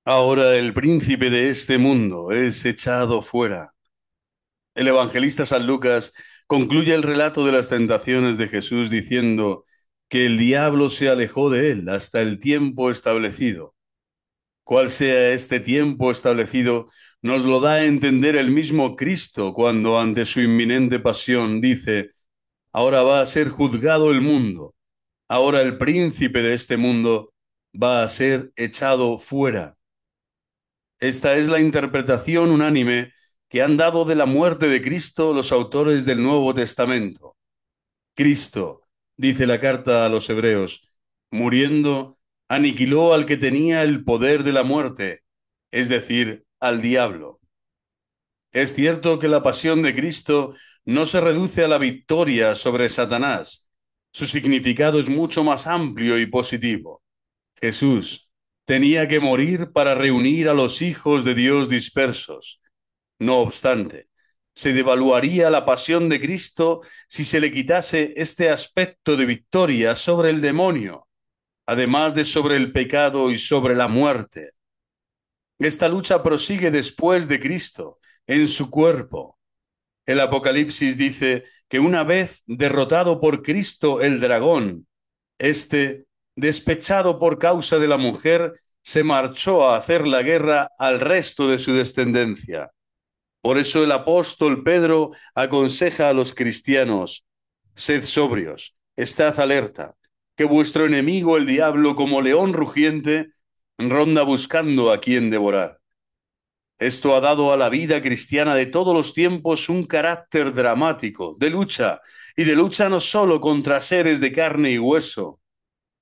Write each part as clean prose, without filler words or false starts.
Ahora el príncipe de este mundo es echado fuera. El evangelista San Lucas concluye el relato de las tentaciones de Jesús diciendo que el diablo se alejó de él hasta el tiempo establecido. Cuál sea este tiempo establecido, nos lo da a entender el mismo Cristo cuando ante su inminente pasión dice: ahora va a ser juzgado el mundo, ahora el príncipe de este mundo va a ser echado fuera. Esta es la interpretación unánime que han dado de la muerte de Cristo los autores del Nuevo Testamento. Cristo, dice la carta a los Hebreos, muriendo, aniquiló al que tenía el poder de la muerte, es decir, al diablo. Es cierto que la pasión de Cristo no se reduce a la victoria sobre Satanás. Su significado es mucho más amplio y positivo. Jesús tenía que morir para reunir a los hijos de Dios dispersos. No obstante, se devaluaría la pasión de Cristo si se le quitase este aspecto de victoria sobre el demonio, además de sobre el pecado y sobre la muerte. Esta lucha prosigue después de Cristo, en su cuerpo. El Apocalipsis dice que una vez derrotado por Cristo el dragón, este, despechado por causa de la mujer, se marchó a hacer la guerra al resto de su descendencia. Por eso el apóstol Pedro aconseja a los cristianos: sed sobrios, estad alerta, que vuestro enemigo el diablo, como león rugiente, ronda buscando a quien devorar. Esto ha dado a la vida cristiana de todos los tiempos un carácter dramático, y de lucha no solo contra seres de carne y hueso.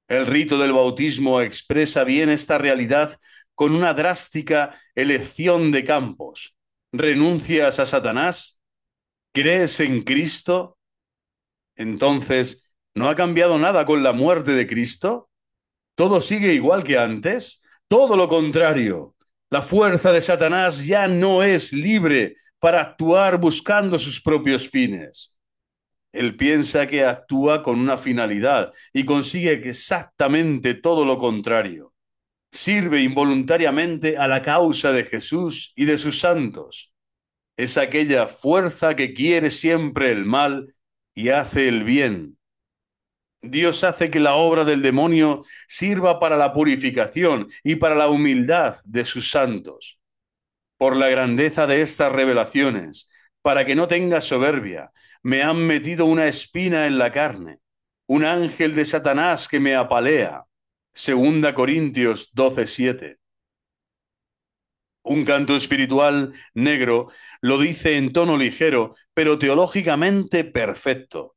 El rito del bautismo expresa bien esta realidad con una drástica elección de campos. ¿Renuncias a Satanás? ¿Crees en Cristo? Entonces, ¿no ha cambiado nada con la muerte de Cristo? ¿Todo sigue igual que antes? Todo lo contrario. La fuerza de Satanás ya no es libre para actuar buscando sus propios fines. Él piensa que actúa con una finalidad y consigue exactamente todo lo contrario. Sirve involuntariamente a la causa de Jesús y de sus santos. Es aquella fuerza que quiere siempre el mal y hace el bien. Dios hace que la obra del demonio sirva para la purificación y para la humildad de sus santos. Por la grandeza de estas revelaciones, para que no tenga soberbia, me han metido una espina en la carne, un ángel de Satanás que me apalea. Segunda Corintios 12:7. Un canto espiritual negro lo dice en tono ligero, pero teológicamente perfecto.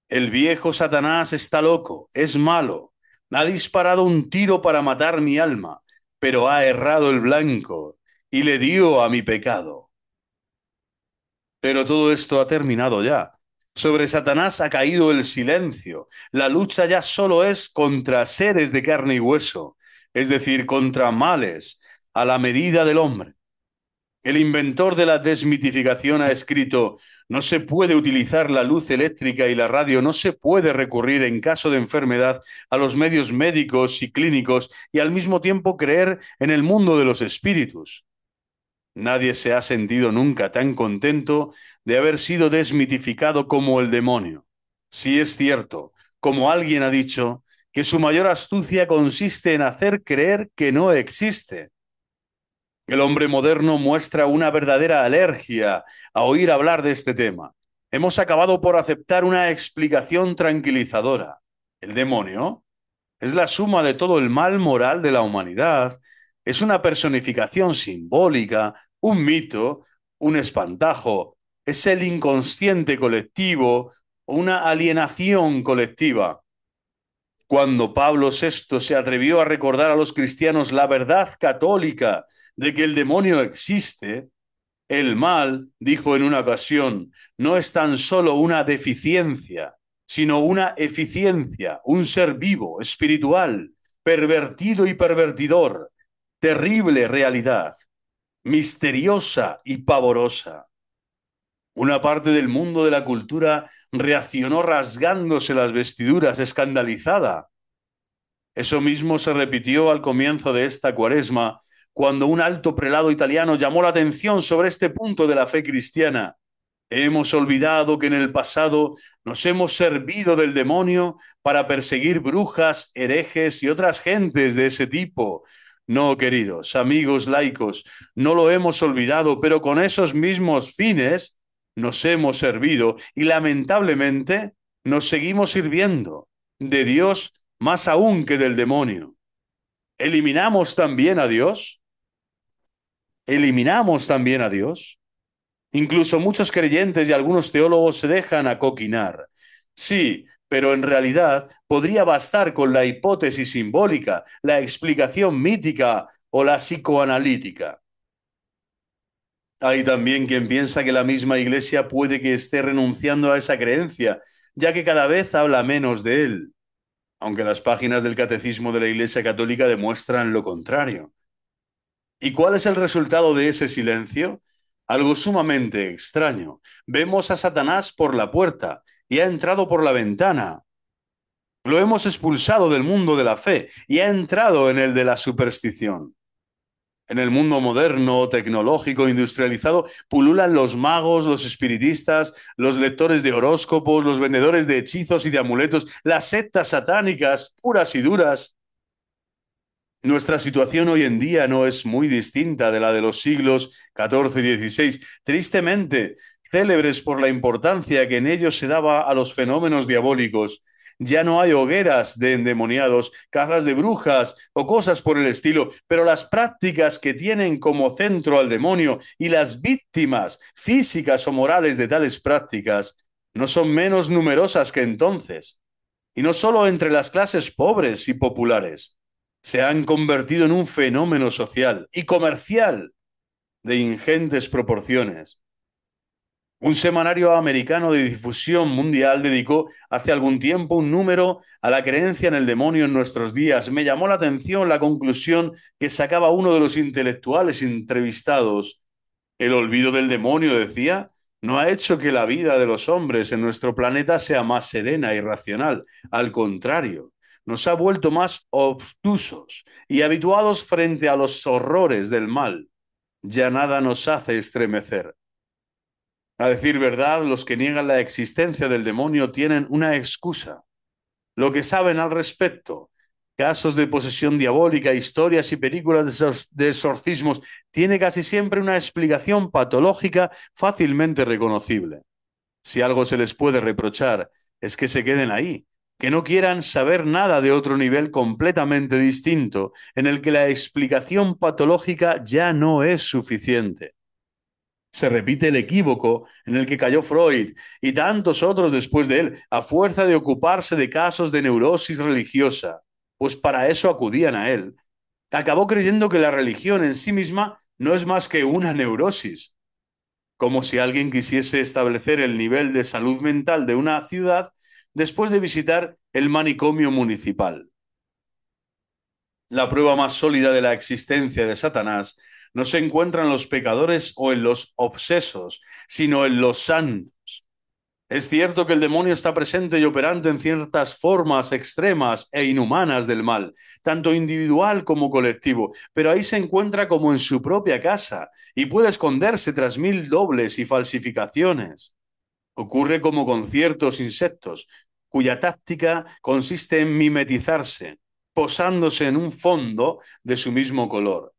El viejo Satanás está loco, es malo. Ha disparado un tiro para matar mi alma, pero ha errado el blanco y le dio a mi pecado. Pero todo esto ha terminado ya. Sobre Satanás ha caído el silencio. La lucha ya solo es contra seres de carne y hueso, es decir, contra males, a la medida del hombre. El inventor de la desmitificación ha escrito: no se puede utilizar la luz eléctrica y la radio, no se puede recurrir en caso de enfermedad a los medios médicos y clínicos y al mismo tiempo creer en el mundo de los espíritus. Nadie se ha sentido nunca tan contento de haber sido desmitificado como el demonio. Sí es cierto, como alguien ha dicho, que su mayor astucia consiste en hacer creer que no existe. El hombre moderno muestra una verdadera alergia a oír hablar de este tema. Hemos acabado por aceptar una explicación tranquilizadora. El demonio es la suma de todo el mal moral de la humanidad. Es una personificación simbólica, un mito, un espantajo. Es el inconsciente colectivo, una alienación colectiva. Cuando Pablo VI se atrevió a recordar a los cristianos la verdad católica de que el demonio existe, el mal, dijo en una ocasión, no es tan solo una deficiencia, sino una eficiencia, un ser vivo, espiritual, pervertido y pervertidor, terrible realidad, misteriosa y pavorosa. Una parte del mundo de la cultura reaccionó rasgándose las vestiduras, escandalizada. Eso mismo se repitió al comienzo de esta cuaresma, cuando un alto prelado italiano llamó la atención sobre este punto de la fe cristiana. Hemos olvidado que en el pasado nos hemos servido del demonio para perseguir brujas, herejes y otras gentes de ese tipo. No, queridos amigos laicos, no lo hemos olvidado, pero con esos mismos fines nos hemos servido y lamentablemente nos seguimos sirviendo de Dios más aún que del demonio. ¿Eliminamos también a Dios? ¿Eliminamos también a Dios? Incluso muchos creyentes y algunos teólogos se dejan acoquinar. Sí, pero en realidad podría bastar con la hipótesis simbólica, la explicación mítica o la psicoanalítica. Hay también quien piensa que la misma Iglesia puede que esté renunciando a esa creencia, ya que cada vez habla menos de él, aunque las páginas del Catecismo de la Iglesia Católica demuestran lo contrario. ¿Y cuál es el resultado de ese silencio? Algo sumamente extraño. Vemos a Satanás por la puerta y ha entrado por la ventana. Lo hemos expulsado del mundo de la fe y ha entrado en el de la superstición. En el mundo moderno, tecnológico, industrializado, pululan los magos, los espiritistas, los lectores de horóscopos, los vendedores de hechizos y de amuletos, las sectas satánicas, puras y duras. Nuestra situación hoy en día no es muy distinta de la de los siglos XIV y XVI, tristemente célebres por la importancia que en ellos se daba a los fenómenos diabólicos. Ya no hay hogueras de endemoniados, cazas de brujas o cosas por el estilo, pero las prácticas que tienen como centro al demonio y las víctimas físicas o morales de tales prácticas no son menos numerosas que entonces. Y no solo entre las clases pobres y populares, se han convertido en un fenómeno social y comercial de ingentes proporciones. Un semanario americano de difusión mundial dedicó hace algún tiempo un número a la creencia en el demonio en nuestros días. Me llamó la atención la conclusión que sacaba uno de los intelectuales entrevistados. El olvido del demonio, decía, no ha hecho que la vida de los hombres en nuestro planeta sea más serena y racional. Al contrario, nos ha vuelto más obtusos y habituados frente a los horrores del mal. Ya nada nos hace estremecer. A decir verdad, los que niegan la existencia del demonio tienen una excusa. Lo que saben al respecto, casos de posesión diabólica, historias y películas de exorcismos, tiene casi siempre una explicación patológica fácilmente reconocible. Si algo se les puede reprochar, es que se queden ahí, que no quieran saber nada de otro nivel completamente distinto, en el que la explicación patológica ya no es suficiente. Se repite el equívoco en el que cayó Freud y tantos otros después de él, a fuerza de ocuparse de casos de neurosis religiosa, pues para eso acudían a él. Acabó creyendo que la religión en sí misma no es más que una neurosis, como si alguien quisiese establecer el nivel de salud mental de una ciudad después de visitar el manicomio municipal. La prueba más sólida de la existencia de Satanás no se encuentra en los pecadores o en los obsesos, sino en los santos. Es cierto que el demonio está presente y operante en ciertas formas extremas e inhumanas del mal, tanto individual como colectivo, pero ahí se encuentra como en su propia casa y puede esconderse tras mil dobles y falsificaciones. Ocurre como con ciertos insectos, cuya táctica consiste en mimetizarse, posándose en un fondo de su mismo color.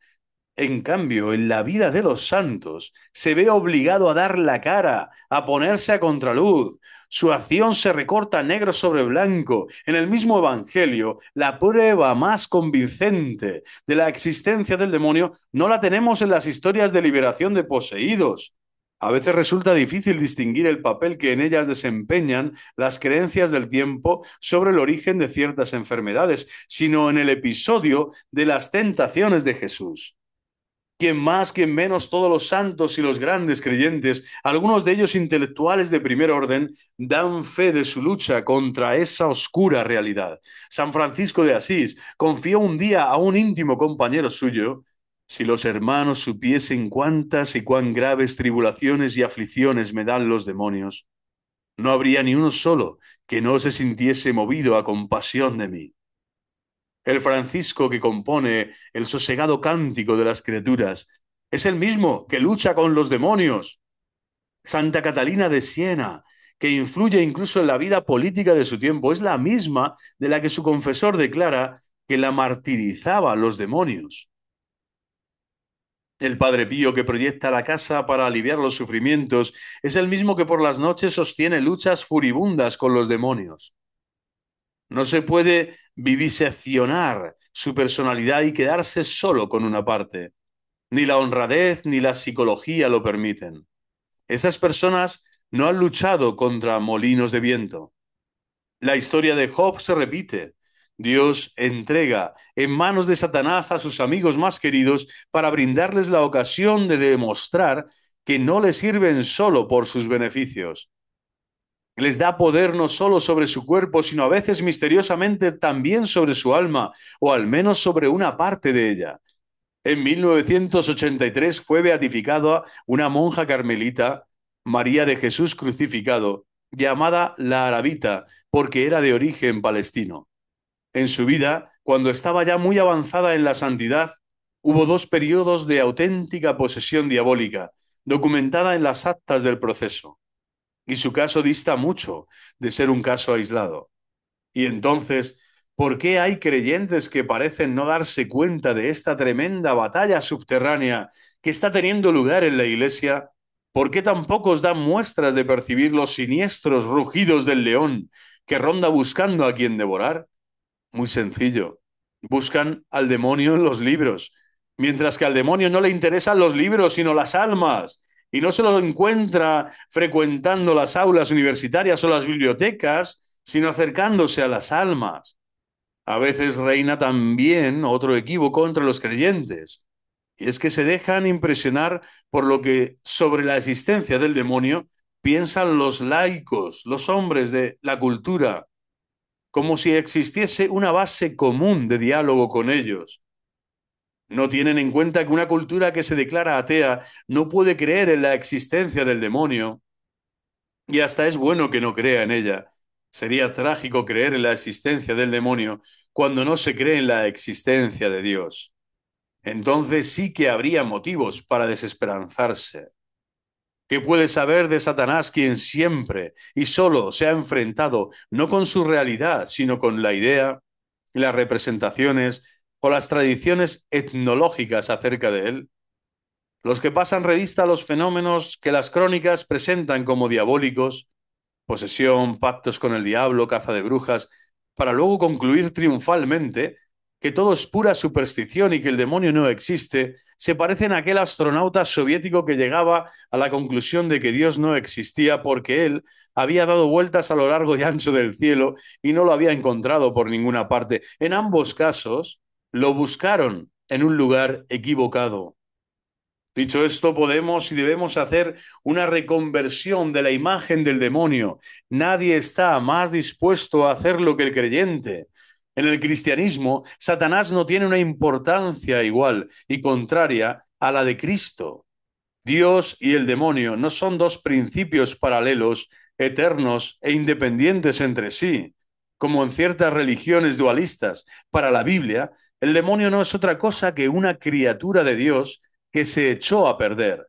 En cambio, en la vida de los santos se ve obligado a dar la cara, a ponerse a contraluz. Su acción se recorta negro sobre blanco. En el mismo Evangelio, la prueba más convincente de la existencia del demonio no la tenemos en las historias de liberación de poseídos. A veces resulta difícil distinguir el papel que en ellas desempeñan las creencias del tiempo sobre el origen de ciertas enfermedades, sino en el episodio de las tentaciones de Jesús. Quien más, quien menos, todos los santos y los grandes creyentes, algunos de ellos intelectuales de primer orden, dan fe de su lucha contra esa oscura realidad. San Francisco de Asís confió un día a un íntimo compañero suyo: si los hermanos supiesen cuántas y cuán graves tribulaciones y aflicciones me dan los demonios, no habría ni uno solo que no se sintiese movido a compasión de mí. El Francisco que compone el sosegado cántico de las criaturas es el mismo que lucha con los demonios. Santa Catalina de Siena, que influye incluso en la vida política de su tiempo, es la misma de la que su confesor declara que la martirizaba a los demonios. El Padre Pío que proyecta la casa para aliviar los sufrimientos es el mismo que por las noches sostiene luchas furibundas con los demonios. No se puede viviseccionar su personalidad y quedarse solo con una parte. Ni la honradez ni la psicología lo permiten. Esas personas no han luchado contra molinos de viento. La historia de Job se repite. Dios entrega en manos de Satanás a sus amigos más queridos para brindarles la ocasión de demostrar que no le sirven solo por sus beneficios. Les da poder no solo sobre su cuerpo, sino a veces misteriosamente también sobre su alma, o al menos sobre una parte de ella. En 1983 fue beatificada una monja carmelita, María de Jesús Crucificado, llamada la Arabita, porque era de origen palestino. En su vida, cuando estaba ya muy avanzada en la santidad, hubo dos periodos de auténtica posesión diabólica, documentada en las actas del proceso. Y su caso dista mucho de ser un caso aislado. Y entonces, ¿por qué hay creyentes que parecen no darse cuenta de esta tremenda batalla subterránea que está teniendo lugar en la Iglesia? ¿Por qué tan pocos dan muestras de percibir los siniestros rugidos del león que ronda buscando a quien devorar? Muy sencillo. Buscan al demonio en los libros, mientras que al demonio no le interesan los libros, sino las almas. Y no se lo encuentra frecuentando las aulas universitarias o las bibliotecas, sino acercándose a las almas. A veces reina también otro equívoco entre los creyentes, y es que se dejan impresionar por lo que sobre la existencia del demonio piensan los laicos, los hombres de la cultura, como si existiese una base común de diálogo con ellos. No tienen en cuenta que una cultura que se declara atea no puede creer en la existencia del demonio, y hasta es bueno que no crea en ella. Sería trágico creer en la existencia del demonio cuando no se cree en la existencia de Dios. Entonces sí que habría motivos para desesperanzarse. ¿Qué puede saber de Satanás quien siempre y solo se ha enfrentado no con su realidad, sino con la idea, las representaciones o las tradiciones etnológicas acerca de él? Los que pasan revista a los fenómenos que las crónicas presentan como diabólicos, posesión, pactos con el diablo, caza de brujas, para luego concluir triunfalmente que todo es pura superstición y que el demonio no existe, se parecen a aquel astronauta soviético que llegaba a la conclusión de que Dios no existía porque él había dado vueltas a lo largo y ancho del cielo y no lo había encontrado por ninguna parte. En ambos casos, lo buscaron en un lugar equivocado. Dicho esto, podemos y debemos hacer una reconversión de la imagen del demonio. Nadie está más dispuesto a hacerlo que el creyente. En el cristianismo, Satanás no tiene una importancia igual y contraria a la de Cristo. Dios y el demonio no son dos principios paralelos, eternos e independientes entre sí, como en ciertas religiones dualistas. Para la Biblia, el demonio no es otra cosa que una criatura de Dios que se echó a perder.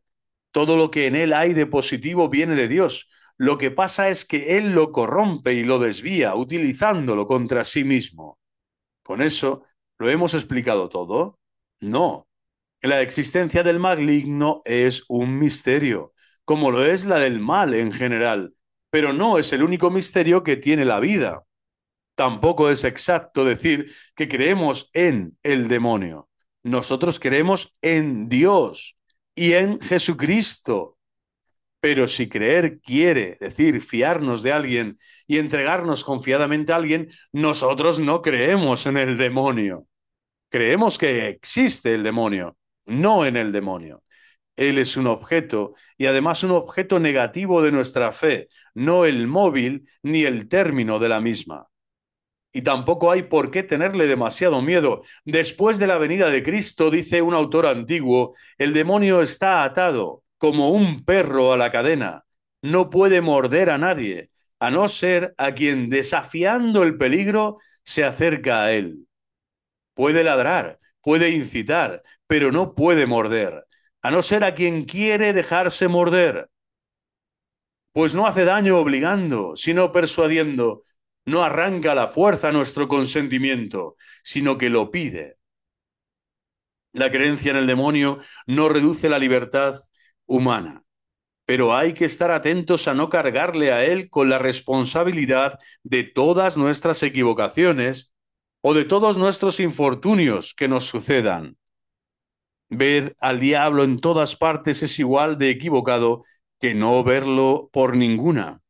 Todo lo que en él hay de positivo viene de Dios. Lo que pasa es que él lo corrompe y lo desvía, utilizándolo contra sí mismo. ¿Con eso lo hemos explicado todo? No. La existencia del maligno es un misterio, como lo es la del mal en general, pero no es el único misterio que tiene la vida. Tampoco es exacto decir que creemos en el demonio. Nosotros creemos en Dios y en Jesucristo. Pero si creer quiere decir fiarnos de alguien y entregarnos confiadamente a alguien, nosotros no creemos en el demonio. Creemos que existe el demonio, no en el demonio. Él es un objeto y además un objeto negativo de nuestra fe, no el móvil ni el término de la misma. Y tampoco hay por qué tenerle demasiado miedo. Después de la venida de Cristo, dice un autor antiguo, el demonio está atado como un perro a la cadena. No puede morder a nadie, a no ser a quien, desafiando el peligro, se acerca a él. Puede ladrar, puede incitar, pero no puede morder, a no ser a quien quiere dejarse morder. Pues no hace daño obligando, sino persuadiendo. No arranca la fuerza a nuestro consentimiento, sino que lo pide. La creencia en el demonio no reduce la libertad humana, pero hay que estar atentos a no cargarle a él con la responsabilidad de todas nuestras equivocaciones o de todos nuestros infortunios que nos sucedan. Ver al diablo en todas partes es igual de equivocado que no verlo por ninguna.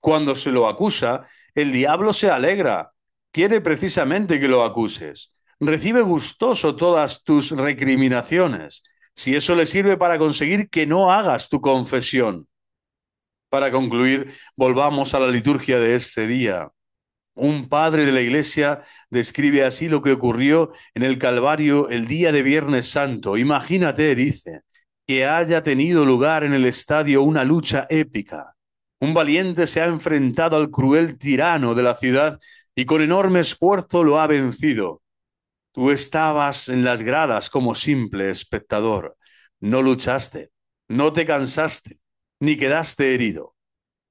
Cuando se lo acusa, el diablo se alegra. Quiere precisamente que lo acuses. Recibe gustoso todas tus recriminaciones, si eso le sirve para conseguir que no hagas tu confesión. Para concluir, volvamos a la liturgia de este día. Un padre de la Iglesia describe así lo que ocurrió en el Calvario el día de Viernes Santo. Imagínate, dice, que haya tenido lugar en el estadio una lucha épica. Un valiente se ha enfrentado al cruel tirano de la ciudad y con enorme esfuerzo lo ha vencido. Tú estabas en las gradas como simple espectador. No luchaste, no te cansaste, ni quedaste herido.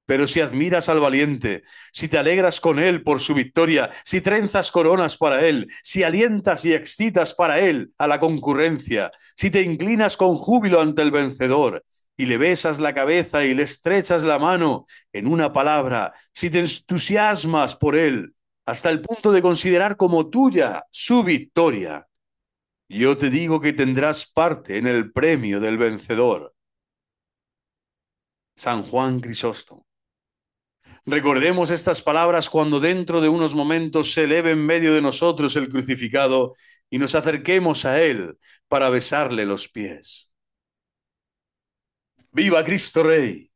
Pero si admiras al valiente, si te alegras con él por su victoria, si trenzas coronas para él, si alientas y excitas para él a la concurrencia, si te inclinas con júbilo ante el vencedor y le besas la cabeza y le estrechas la mano, en una palabra, si te entusiasmas por él hasta el punto de considerar como tuya su victoria, yo te digo que tendrás parte en el premio del vencedor. San Juan Crisóstomo. Recordemos estas palabras cuando dentro de unos momentos se eleve en medio de nosotros el crucificado y nos acerquemos a él para besarle los pies. ¡Viva Cristo Rey!